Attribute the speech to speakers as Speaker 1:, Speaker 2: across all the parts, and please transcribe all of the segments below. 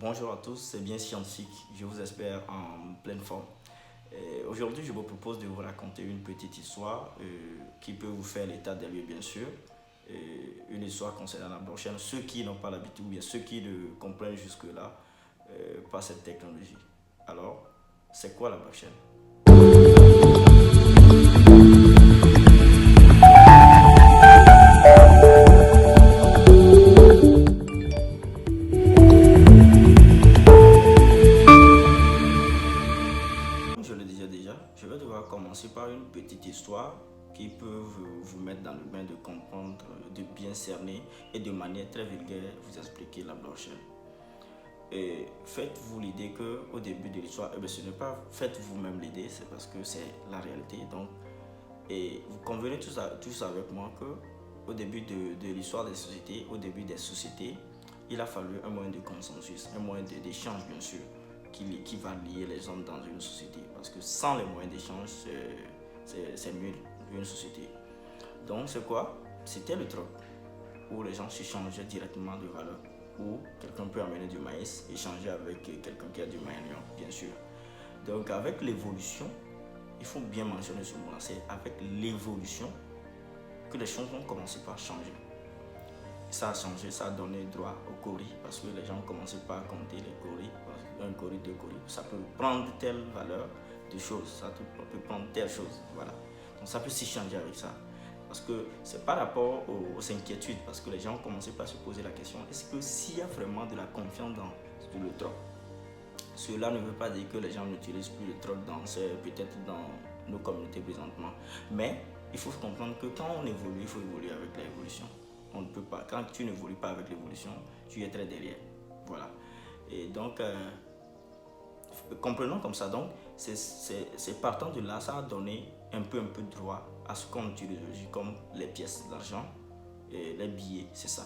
Speaker 1: Bonjour à tous, c'est bien scientifique, je vous espère en pleine forme. Aujourd'hui, je vous propose de vous raconter une petite histoire qui peut vous faire l'état des lieux, bien sûr. Une histoire concernant la blockchain. Ceux qui n'ont pas l'habitude, ou bien ceux qui ne comprennent jusque-là pas cette technologie. Alors, c'est quoi la blockchain? Comme je le disais déjà, je vais devoir commencer par une petite histoire qui peut vous mettre dans le bain de comprendre, de bien cerner et de manière très vulgaire vous expliquer la blockchain. Et faites-vous l'idée que au début de l'histoire, ce n'est pas faites vous-même l'idée, c'est parce que c'est la réalité. Donc, et vous convenez tous avec moi que au début de l'histoire des sociétés, au début des sociétés, il a fallu un moyen de consensus, un moyen d'échange bien sûr, qui va lier les hommes dans une société. Parce que sans les moyens d'échange, c'est nul, une société. Donc c'est quoi? C'était le troc, où les gens s'échangeaient directement de valeur. Où quelqu'un peut amener du maïs, échanger avec quelqu'un qui a du manioc, bien sûr. Donc avec l'évolution, il faut bien mentionner ce mot-là, c'est avec l'évolution que les choses ont commencé par changer. Ça a changé, ça a donné droit au cori, parce que les gens ont commencé par compter les coris, un cori, deux coris, ça peut prendre telle valeur de choses, ça peut prendre telle chose, voilà. Donc ça peut s'échanger avec ça. Parce que c'est par rapport aux inquiétudes, parce que les gens ont commencé par se poser la question, est-ce que s'il y a vraiment de la confiance dans le troc, cela ne veut pas dire que les gens n'utilisent plus le troc peut-être dans nos communautés présentement. Mais il faut comprendre que quand on évolue, il faut évoluer avec l'évolution. On ne peut pas, quand tu n'évolues pas avec l'évolution, tu es très derrière. Voilà. Et donc, comprenons comme ça. Donc, c'est partant de là, ça a donné un peu de droit à ce qu'on utilise aujourd'hui comme les pièces d'argent et les billets, c'est ça.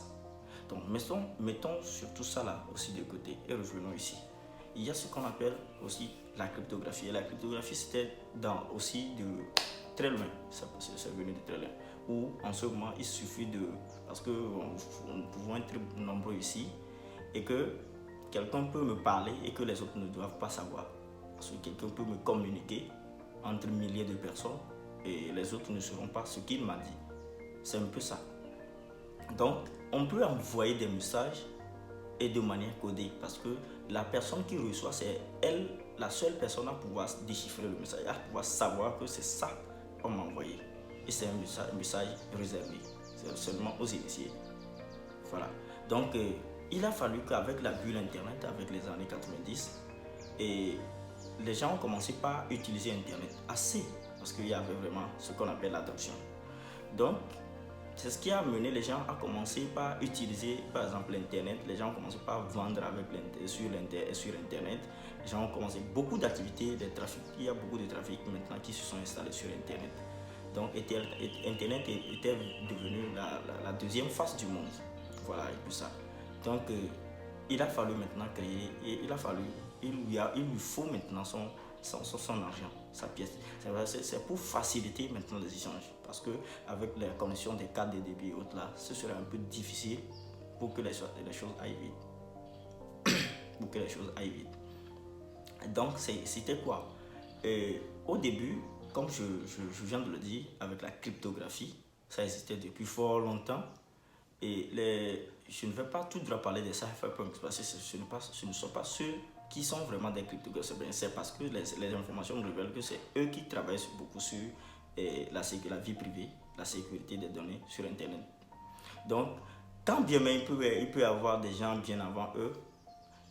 Speaker 1: Donc, mettons sur tout ça là aussi de côté et revenons ici. Il y a ce qu'on appelle aussi la cryptographie. Et la cryptographie, c'était aussi de très loin, c'est venu de très loin. Où en ce moment, il suffit parce que nous pouvons être nombreux ici, et que quelqu'un peut me parler et que les autres ne doivent pas savoir. Parce que quelqu'un peut me communiquer entre milliers de personnes et les autres ne sauront pas ce qu'il m'a dit. C'est un peu ça. Donc, on peut envoyer des messages et de manière codée, parce que la personne qui reçoit, c'est elle, la seule personne à pouvoir déchiffrer le message, à pouvoir savoir que c'est ça qu'on m'a envoyé. Et c'est un message réservé, c'est seulement aux initiés. Voilà. Donc, il a fallu qu'avec la bulle Internet, avec les années 90, et les gens ont commencé par utiliser Internet assez, parce qu'il y avait vraiment ce qu'on appelle l'adoption. Donc, c'est ce qui a amené les gens à commencer par utiliser, par exemple, l'Internet. Les gens ont commencé par vendre sur Internet. Les gens ont commencé beaucoup d'activités, des trafics. Il y a beaucoup de trafics maintenant qui se sont installés sur Internet. Donc, Internet était devenu la deuxième face du monde. Voilà, et tout ça. Donc, il a fallu maintenant créer, il lui faut maintenant son argent, sa pièce. C'est pour faciliter maintenant les échanges. Parce que avec les connexions des cartes de débit et autres là, ce serait un peu difficile pour que les choses aillent vite. Pour que les choses aillent vite. Donc c'était quoi? Au début, comme je viens de le dire, avec la cryptographie, ça existait depuis fort longtemps. Et je ne vais pas tout droit parler de ça, parce que ce ne sont pas ceux qui sont vraiment des cryptographes. C'est parce que les informations révèlent que c'est eux qui travaillent beaucoup sur la vie privée, la sécurité des données sur Internet. Donc, quand bien même il peut y avoir des gens bien avant eux,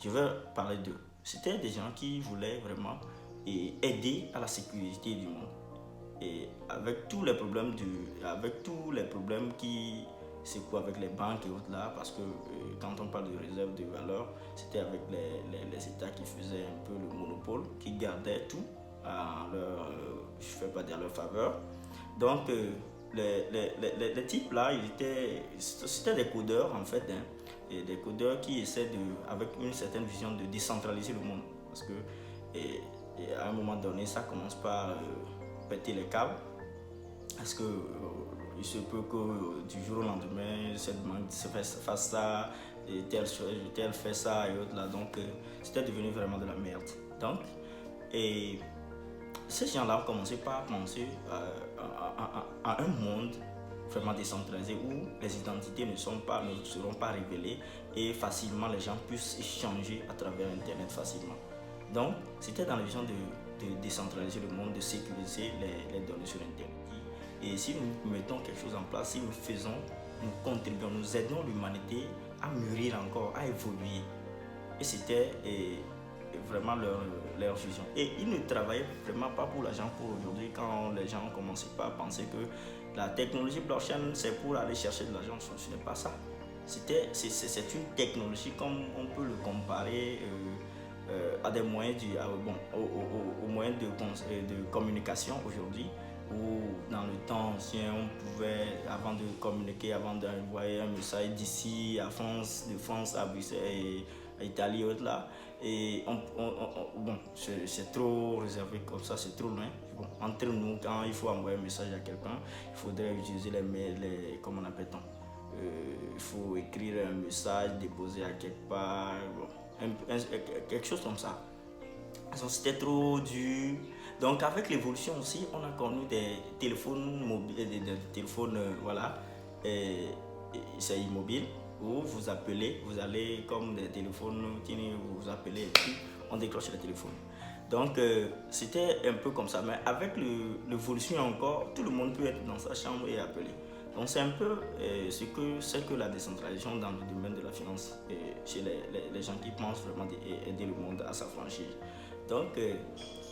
Speaker 1: je vais parler d'eux. C'était des gens qui voulaient vraiment aider à la sécurité du monde. Et avec tous les problèmes qui secouent avec les banques et autres là, parce que quand on parle de réserve de valeur, c'était avec les États qui faisaient un peu le monopole, qui gardaient tout à leur, je ne vais pas dire à leur faveur. Donc les types là, c'était des codeurs en fait, hein, et des codeurs qui essaient avec une certaine vision de décentraliser le monde, parce que à un moment donné, ça commence par péter les câbles, parce que il se peut que du jour au lendemain, cette banque fasse ça, et tel fait ça et autres là. Donc c'était devenu vraiment de la merde. Donc, et ces gens-là ont commencé par penser à un monde vraiment décentralisé où les identités ne seront pas révélées et facilement les gens puissent échanger à travers Internet facilement. Donc, c'était dans la vision de décentraliser le monde, de sécuriser les données sur Internet. Et si nous mettons quelque chose en place, si nous contribuons, nous aidons l'humanité à mûrir encore, à évoluer. Et c'était vraiment leur vision. Et ils ne travaillaient vraiment pas pour l'argent pour aujourd'hui, quand les gens ont commencé à penser que la technologie blockchain, c'est pour aller chercher de l'argent. Ce n'est pas ça. C'est une technologie comme on peut le comparer à des moyens, aux moyens de communication aujourd'hui, où dans le temps ancien, on pouvait, avant de communiquer, avant d'envoyer un message d'ici à France, de France à Bruxelles et à Italie et autres là, et c'est trop réservé comme ça, c'est trop loin. Bon, entre nous, quand il faut envoyer un message à quelqu'un, il faudrait utiliser comment on appelle ça, il faut écrire un message, déposer à quelque part, quelque chose comme ça. Donc c'était trop dur. Donc avec l'évolution aussi, on a connu des téléphones mobiles, des téléphones, c'est immobile, où vous appelez, vous allez comme des téléphones, vous appelez et puis on décroche le téléphone. Donc c'était un peu comme ça, mais avec l'évolution encore, tout le monde peut être dans sa chambre et appeler. Donc c'est un peu c'est que la décentralisation dans le domaine de la finance, chez les gens qui pensent vraiment aider le monde à s'affranchir. Donc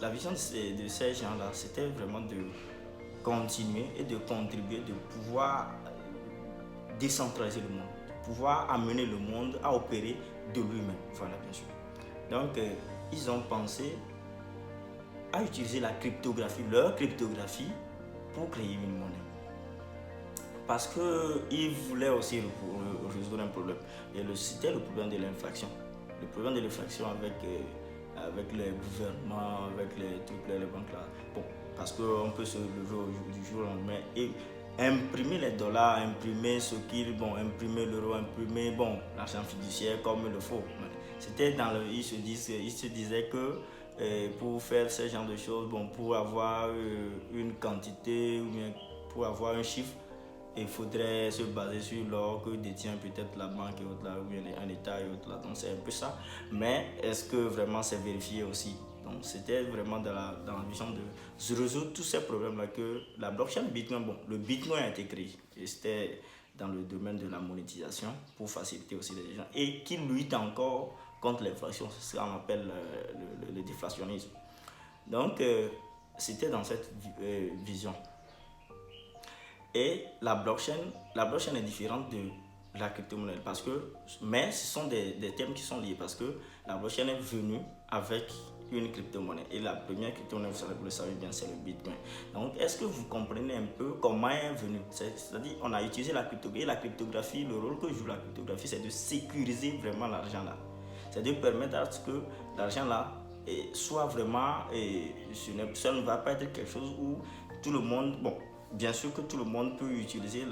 Speaker 1: la vision de ces gens-là, c'était vraiment de continuer et de contribuer, de pouvoir décentraliser le monde, de pouvoir amener le monde à opérer de lui-même. Voilà, bien sûr. Donc ils ont pensé à utiliser leur cryptographie pour créer une monnaie. Parce qu'ils voulaient aussi résoudre un problème. Et c'était le problème de l'inflation. Le problème de l'inflation avec les gouvernements, avec les trucs, les banques là. Bon, parce qu'on peut se lever du jour au lendemain et imprimer les dollars, imprimer imprimer l'euro, imprimer l'argent fiduciaire comme il le faut. C'était ils se disaient que pour faire ce genre de choses, pour avoir une quantité ou bien pour avoir un chiffre, il faudrait se baser sur l'or que détient peut-être la banque et autres là, ou bien un État et autres là. Donc c'est un peu ça. Mais est-ce que vraiment c'est vérifié aussi? Donc c'était vraiment dans la vision de résoudre tous ces problèmes-là que la blockchain Bitcoin, le Bitcoin a été créé. Et c'était dans le domaine de la monétisation pour faciliter aussi les gens. Et qui lutte encore contre l'inflation, c'est ce qu'on appelle le déflationnisme. Donc c'était dans cette vision. Et la blockchain est différente de la crypto-monnaie mais ce sont des termes qui sont liés parce que la blockchain est venue avec une crypto-monnaie. Et la première crypto-monnaie, vous le savez bien, c'est le Bitcoin. Donc, est-ce que vous comprenez un peu comment elle est venue? C'est-à-dire, on a utilisé la cryptographie. Et la cryptographie, le rôle que joue la cryptographie, c'est de sécuriser vraiment l'argent là. C'est de permettre à ce que l'argent là soit vraiment, ça ne va pas être quelque chose où tout le monde, bien sûr que tout le monde peut utiliser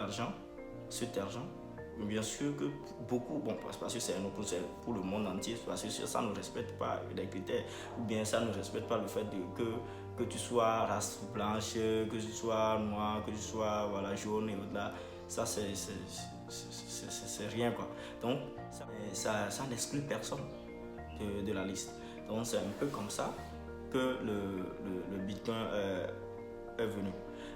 Speaker 1: cet argent, mais bien sûr que beaucoup, parce que c'est pour le monde entier, parce que ça ne respecte pas les critères, ou bien ça ne respecte pas le fait que tu sois race blanche, que tu sois noir, que tu sois jaune et au-delà, ça c'est rien quoi. Donc ça n'exclut personne de la liste. Donc c'est un peu comme ça que le Bitcoin est venu.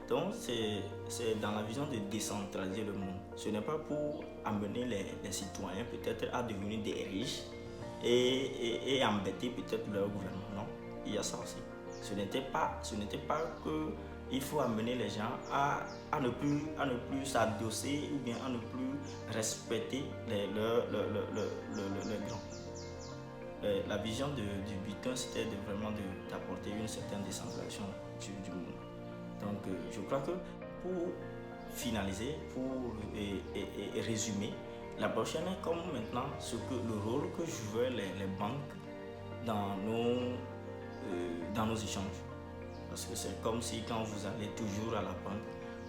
Speaker 1: Donc c'est dans la vision de décentraliser le monde. Ce n'est pas pour amener les citoyens peut-être à devenir des riches et embêter peut-être leur gouvernement. Non, il y a ça aussi. Ce n'était pas que il faut amener les gens à ne plus s'adosser ou bien à ne plus respecter leurs grands. La vision du Bitcoin, c'était vraiment d'apporter une certaine décentralisation du monde. Donc je crois que pour finaliser, et résumer, la blockchain est comme maintenant le rôle que jouaient les banques dans nos échanges. Parce que c'est comme si quand vous allez toujours à la banque,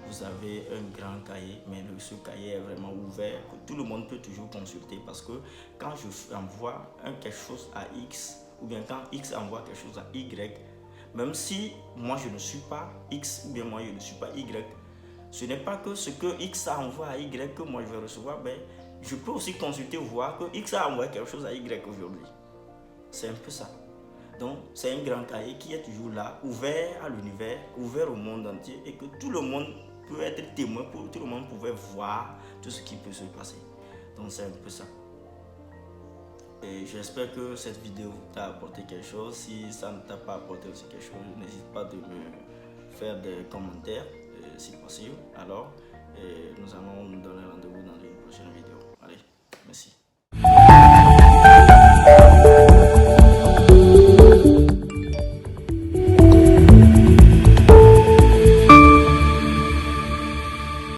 Speaker 1: vous avez un grand cahier, mais ce cahier est vraiment ouvert, que tout le monde peut toujours consulter, parce que quand je envoie quelque chose à X, ou bien quand X envoie quelque chose à Y, même si moi je ne suis pas X, ou bien moi je ne suis pas Y, ce n'est pas que ce que X a envoyé à Y que moi je vais recevoir, mais je peux aussi consulter, voir que X a envoyé quelque chose à Y aujourd'hui. C'est un peu ça. Donc, c'est un grand cahier qui est toujours là, ouvert à l'univers, ouvert au monde entier, et que tout le monde peut être témoin, tout le monde pouvait voir tout ce qui peut se passer. Donc, c'est un peu ça. Et j'espère que cette vidéo t'a apporté quelque chose. Si ça ne t'a pas apporté aussi quelque chose, n'hésite pas de me faire des commentaires, si possible. Alors, nous allons nous donner rendez-vous dans une prochaine vidéo. Allez, merci.